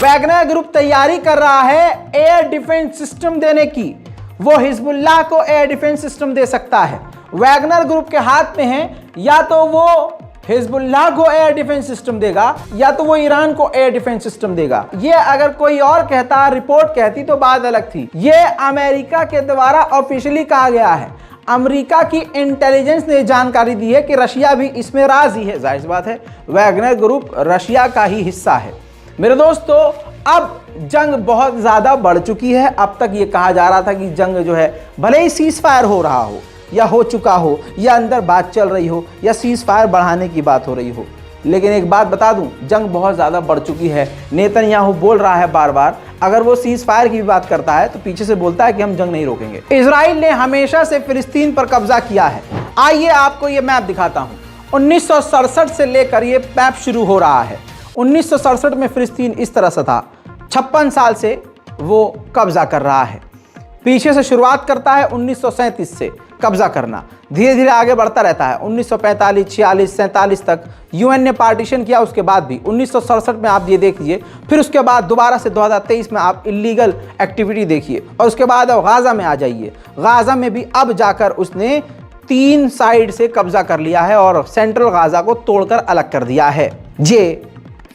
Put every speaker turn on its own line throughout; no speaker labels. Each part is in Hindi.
वैगनर ग्रुप तैयारी कर रहा है एयर डिफेंस सिस्टम देने की। वो हिजबुल्लाह को एयर डिफेंस सिस्टम दे सकता है। वैगनर ग्रुप के हाथ में है, या तो वो हिजबुल्लाह को एयर डिफेंस सिस्टम देगा या तो वो ईरान को एयर डिफेंस सिस्टम देगा। ये अगर कोई और कहता, रिपोर्ट कहती, तो बात अलग थी। ये अमेरिका के द्वारा ऑफिशियली कहा गया है। अमेरिका की इंटेलिजेंस ने जानकारी दी है कि रशिया भी इसमें राजी है। जाहिर सी बात है, वैगनर ग्रुप रशिया का ही हिस्सा है। मेरे दोस्तों, अब जंग बहुत ज्यादा बढ़ चुकी है। अब तक ये कहा जा रहा था कि जंग जो है, भले ही सीज फायर हो रहा हो या हो चुका हो या अंदर बात चल रही हो या सीज फायर बढ़ाने की बात हो रही हो, लेकिन एक बात बता दूं, जंग बहुत ज़्यादा बढ़ चुकी है। नेतन्याहू बोल रहा है बार बार, अगर वो सीज फायर की भी बात करता है तो पीछे से बोलता है कि हम जंग नहीं रोकेंगे। इजराइल ने हमेशा से फिलिस्तीन पर कब्जा किया है। आइए आपको ये मैप दिखाता हूँ। 1967 से लेकर ये मैप शुरू हो रहा है। 1967 में फिलिस्तीन इस तरह से था। 56 साल से वो कब्जा कर रहा है। पीछे से शुरुआत करता है 1937 से कब्जा करना, धीरे धीरे आगे बढ़ता रहता है। 1945, 46, 47 तक यूएन ने पार्टीशन किया। उसके बाद भी 1967 में आप ये देख लीजिए। फिर उसके बाद दोबारा से 2023 में आप इलीगल एक्टिविटी देखिए। और उसके बाद अब गाजा में आ जाइए। गाजा में भी अब जाकर उसने 3 साइड से कब्जा कर लिया है और सेंट्रल गाजा को तोड़कर अलग कर दिया है। ये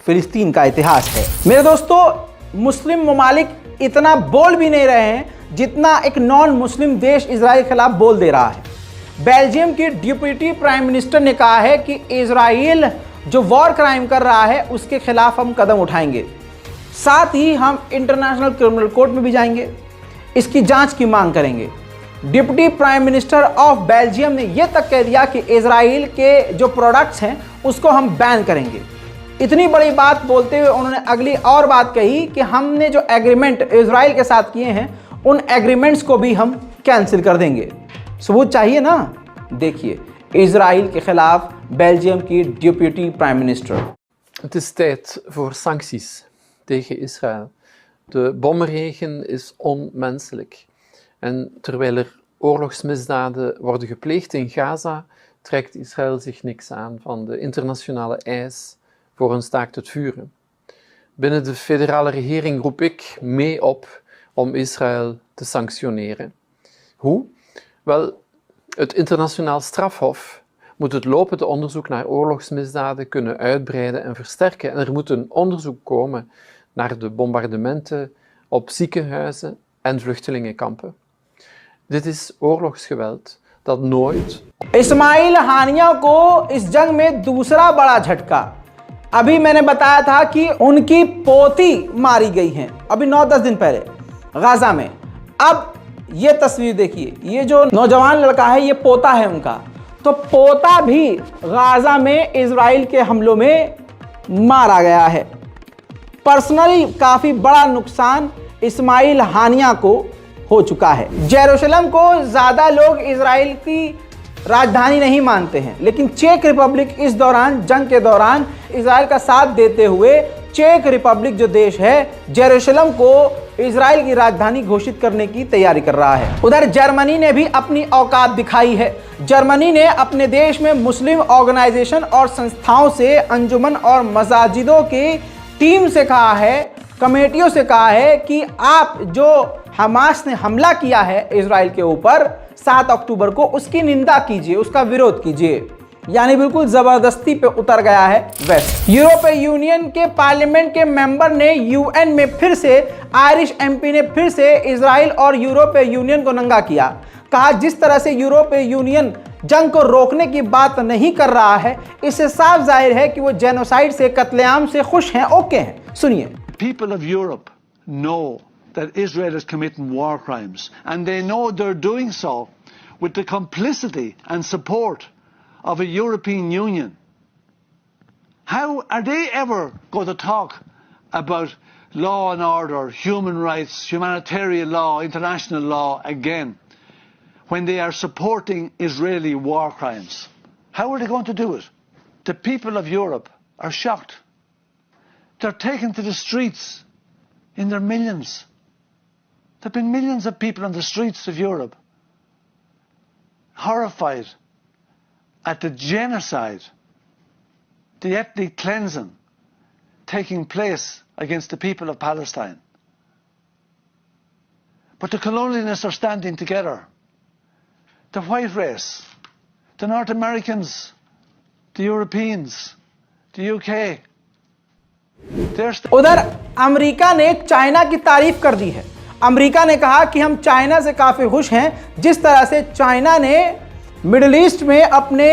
फिलिस्तीन का इतिहास है। मेरे दोस्तों, मुस्लिम ममालिक इतना बोल भी नहीं रहे हैं जितना एक नॉन मुस्लिम देश इजराइल के खिलाफ बोल दे रहा है। बेल्जियम की डिप्टी प्राइम मिनिस्टर ने कहा है कि इजराइल जो वॉर क्राइम कर रहा है उसके खिलाफ हम कदम उठाएंगे। साथ ही हम इंटरनेशनल क्रिमिनल कोर्ट में भी जाएंगे, इसकी जांच की मांग करेंगे। Deputy prime minister of Belgium ने यह तक कह दिया कि इजराइल के जो प्रोडक्ट्स हैं उसको हम बैन करेंगे। इतनी बड़ी बात बोलते हुए उन्होंने अगली और बात कही कि हमने जो एग्रीमेंट इजराइल के साथ किए हैं उन एग्रीमेंट्स को भी हम कैंसिल कर देंगे। सबूत चाहिए ना? देखिए, इजराइल के खिलाफ बेल्जियम की deputy prime minister.
Het is tijd voor sancties tegen Israël. De bomregen is onmenselijk. En terwijl er oorlogsmisdaden worden gepleegd in Gaza, trekt Israël zich niks aan van de internationale eis voor een staakt het vuren. Binnen de federale regering roep ik mee op om Israël te sanctioneren. Hoe? Wel, het internationaal strafhof moet het lopende onderzoek naar oorlogsmisdaden kunnen uitbreiden en versterken. En er moet een onderzoek komen naar de bombardementen op ziekenhuizen en vluchtelingenkampen. Dit is oorlogsgeweld dat nooit...
Ismail Haniyeh को इस जंग में दूसरा बड़ा झटका। अभी मैंने बताया था कि उनकी पोती मारी गई हैं, अभी 9-10 दिन पहले गाजा में। अब ये तस्वीर देखिए, ये जो नौजवान लड़का है ये पोता है उनका। तो पोता भी गाजा में इजराइल के हमलों में मारा गया है। पर्सनली काफ़ी बड़ा नुकसान इस्माइल हानिया को हो चुका है। जेरूशलम को ज़्यादा लोग इजराइल की राजधानी नहीं मानते हैं, लेकिन चेक रिपब्लिक इस दौरान, जंग के दौरान, इजराइल का साथ देते हुए चेक रिपब्लिक जो देश है, जेरूशलम को इजराइल की राजधानी घोषित करने की तैयारी कर रहा है। उधर जर्मनी ने भी अपनी औकात दिखाई है। जर्मनी ने अपने देश में मुस्लिम ऑर्गेनाइजेशन और संस्थाओं से, अंजुमन और मसाजिदों की टीम से कहा है, कमेटियों से कहा है कि आप जो हमास ने हमला किया है इजराइल के ऊपर 7 अक्टूबर को, उसकी निंदा कीजिए, उसका विरोध कीजिए। यानी बिल्कुल जबरदस्ती पे उतर गया है वेस्ट। यूरोपीय यूनियन के पार्लियामेंट के मेंबर ने यूएन में फिर से, आयरिश एमपी ने फिर से इजराइल और यूरोपीय यूनियन को नंगा किया। कहा जिस तरह से यूरोपीय यूनियन जंग को रोकने की बात नहीं कर रहा है, इससे साफ जाहिर है कि वो जेनोसाइड से, कत्लेआम से खुश हैं, ओके हैं। सुनिए।
People of Europe know that Israel is committing war crimes, and they know they're doing so with the complicity and support of a European Union. How are they ever going to talk about law and order, human rights, humanitarian law, international law again when they are supporting Israeli war crimes? How are they going to do it? The people of Europe are shocked. They're taken to the streets in their millions. There have been millions of people on the streets of Europe, horrified at the genocide, the ethnic cleansing taking place against the people of Palestine. But the colonialists are standing together. The white race, the North Americans, the Europeans, the UK.
उधर अमेरिका ने चाइना की तारीफ कर दी है। अमेरिका ने कहा कि हम चाइना से काफ़ी खुश हैं, जिस तरह से चाइना ने मिडिल ईस्ट में अपने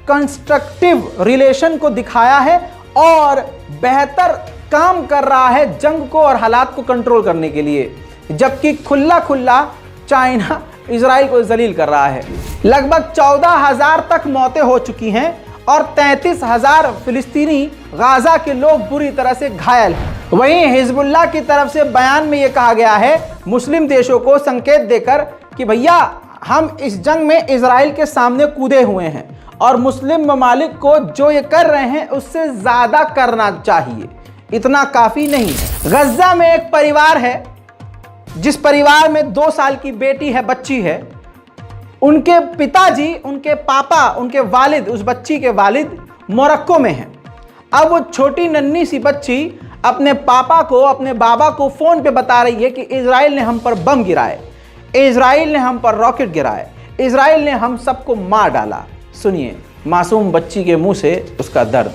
कंस्ट्रक्टिव रिलेशन को दिखाया है और बेहतर काम कर रहा है जंग को और हालात को कंट्रोल करने के लिए, जबकि खुला खुला चाइना इजराइल को जलील कर रहा है। लगभग 14,000 तक मौतें हो चुकी हैं और 33,000 फिलिस्तीनी गाजा के लोग बुरी तरह से घायल हैं। वहीं हिजबुल्लाह की तरफ से बयान में यह कहा गया है मुस्लिम देशों को संकेत देकर कि भैया हम इस जंग में इजराइल के सामने कूदे हुए हैं और मुस्लिम ममालिक को जो ये कर रहे हैं उससे ज़्यादा करना चाहिए, इतना काफ़ी नहीं है। गजा में एक परिवार है जिस परिवार में 2 साल की बेटी है, बच्ची है। उनके पिताजी, उनके पापा, उनके वालिद, उस बच्ची के वालिद मोरक्को में हैं। अब वो छोटी नन्ही सी बच्ची अपने पापा को, अपने बाबा को फ़ोन पे बता रही है कि इजराइल ने हम पर बम गिराए, इजराइल ने हम पर रॉकेट गिराए, इजराइल ने हम सबको मार डाला। सुनिए मासूम बच्ची के मुंह से उसका दर्द।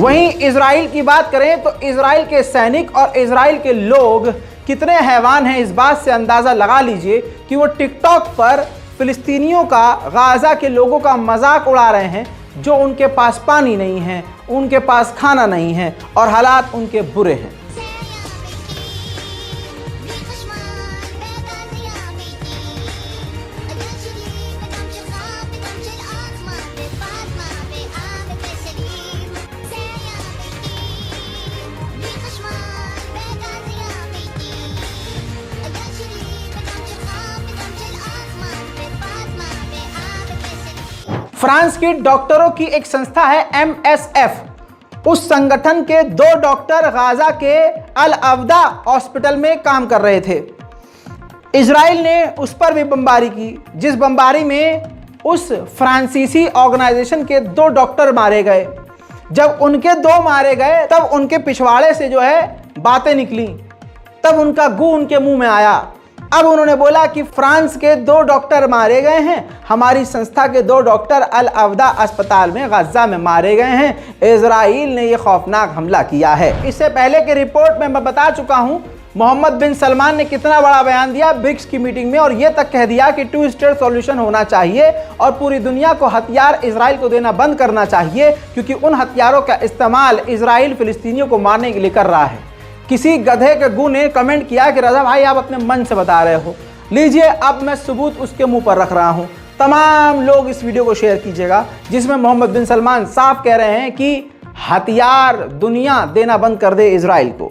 वहीं इजराइल की बात करें तो इजराइल के सैनिक और इजराइल के लोग कितने हैवान हैं, इस बात से अंदाज़ा लगा लीजिए कि वो टिकटॉक पर फिलिस्तीनियों का, गाज़ा के लोगों का मजाक उड़ा रहे हैं, जो उनके पास पानी नहीं है, उनके पास खाना नहीं है और हालात उनके बुरे हैं। फ्रांस की डॉक्टरों की एक संस्था है MSF। उस संगठन के 2 डॉक्टर गाजा के अल अवदा हॉस्पिटल में काम कर रहे थे। इजराइल ने उस पर भी बमबारी की, जिस बमबारी में उस फ्रांसीसी ऑर्गेनाइजेशन के 2 डॉक्टर मारे गए। जब उनके 2 मारे गए तब उनके पिछवाड़े से जो है बातें निकली, तब उनका गू उनके मुंह में आया। अब उन्होंने बोला कि फ्रांस के 2 डॉक्टर मारे गए हैं, हमारी संस्था के 2 डॉक्टर अल अवदा अस्पताल में गजा में मारे गए हैं। इजराइल ने यह खौफनाक हमला किया है। इससे पहले की रिपोर्ट में मैं बता चुका हूं मोहम्मद बिन सलमान ने कितना बड़ा बयान दिया ब्रिक्स की मीटिंग में, और यह तक कह दिया कि 2 स्टेट सॉल्यूशन होना चाहिए और पूरी दुनिया को हथियार इजराइल को देना बंद करना चाहिए, क्योंकि उन हथियारों का इस्तेमाल इजराइल फिलिस्तीनियों को मारने के लिए कर रहा है। किसी गधे के गू ने कमेंट किया कि रजा भाई आप अपने मन से बता रहे हो, लीजिए अब मैं सबूत उसके मुंह पर रख रहा हूं। तमाम लोग इस वीडियो को शेयर कीजिएगा, जिसमें मोहम्मद बिन सलमान साफ कह रहे हैं कि हथियार दुनिया देना बंद कर दे इजराइल को।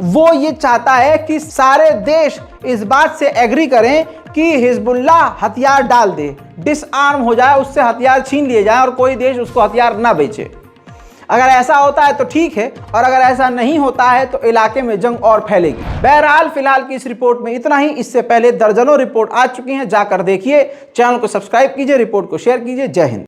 वो ये चाहता है कि सारे देश इस बात से एग्री करें कि हिजबुल्लाह हथियार डाल दे, डिसआर्म हो जाए, उससे हथियार छीन लिए जाए और कोई देश उसको हथियार ना बेचे। अगर ऐसा होता है तो ठीक है, और अगर ऐसा नहीं होता है तो इलाके में जंग और फैलेगी। बहरहाल फिलहाल की इस रिपोर्ट में इतना ही। इससे पहले दर्जनों रिपोर्ट आ चुकी हैं, जाकर देखिए। चैनल को सब्सक्राइब कीजिए, रिपोर्ट को शेयर कीजिए। जय हिंद।